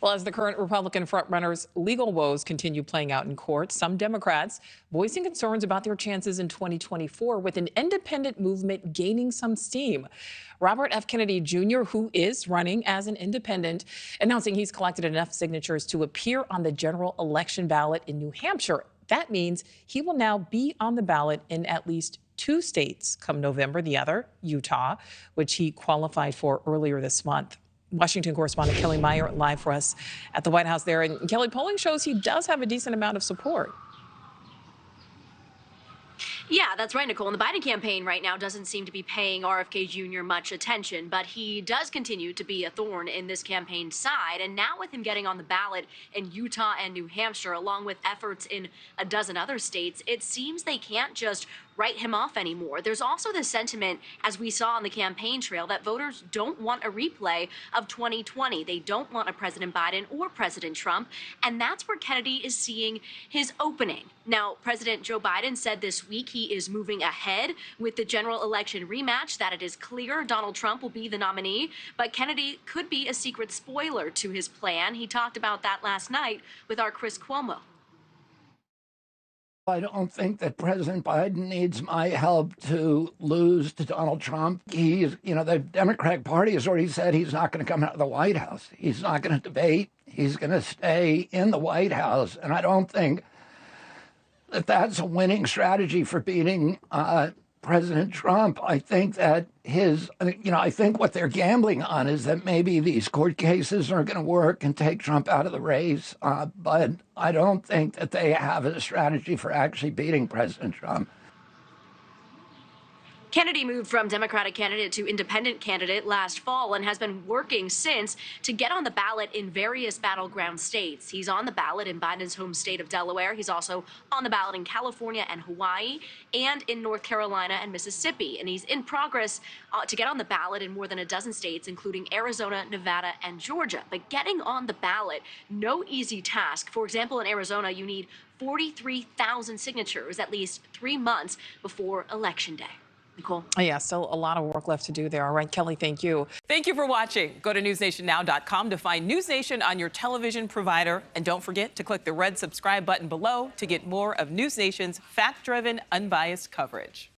Well, as the current Republican frontrunner's legal woes continue playing out in court, some Democrats voicing concerns about their chances in 2024 with an independent movement gaining some steam. Robert F. Kennedy Jr., who is running as an independent, announcing he's collected enough signatures to appear on the general election ballot in New Hampshire. That means he will now be on the ballot in at least 2 states come November, the other, Utah, which he qualified for earlier this month. Washington correspondent Kelly Meyer live for us at the White House there. And Kelly, polling shows he does have a decent amount of support. Yeah, that's right, Nichole. And the Biden campaign right now doesn't seem to be paying RFK Jr. much attention, but he does continue to be a thorn in this campaign's side. And now with him getting on the ballot in Utah and New Hampshire, along with efforts in a dozen other states, it seems they can't just write him off anymore. There's also the sentiment, as we saw on the campaign trail, that voters don't want a replay of 2020. They don't want a President Biden or President Trump, and that's where Kennedy is seeing his opening. Now, President Joe Biden said this week he is moving ahead with the general election rematch, that it is clear Donald Trump will be the nominee, but Kennedy could be a secret spoiler to his plan. He talked about that last night with our Chris Cuomo. I don't think that President Biden needs my help to lose to Donald Trump. The Democratic Party has already said he's not going to come out of the White House. He's not going to debate. He's going to stay in the White House. And I don't think that that's a winning strategy for beating President Trump. I think that I think what they're gambling on is that maybe these court cases are going to work and take Trump out of the race. But I don't think that they have a strategy for actually beating President Trump. Kennedy moved from Democratic candidate to independent candidate last fall and has been working since to get on the ballot in various battleground states. He's on the ballot in Biden's home state of Delaware. He's also on the ballot in California and Hawaii and in North Carolina and Mississippi. And he's in progress to get on the ballot in more than a dozen states, including Arizona, Nevada, and Georgia. But getting on the ballot, no easy task. For example, in Arizona, you need 43,000 signatures at least 3 months before Election Day. Nichole. Yeah, still a lot of work left to do there. All right, Kelly, thank you. Thank you for watching. Go to newsnationnow.com to find News Nation on your television provider. And don't forget to click the red subscribe button below to get more of News Nation's fact-driven, unbiased coverage.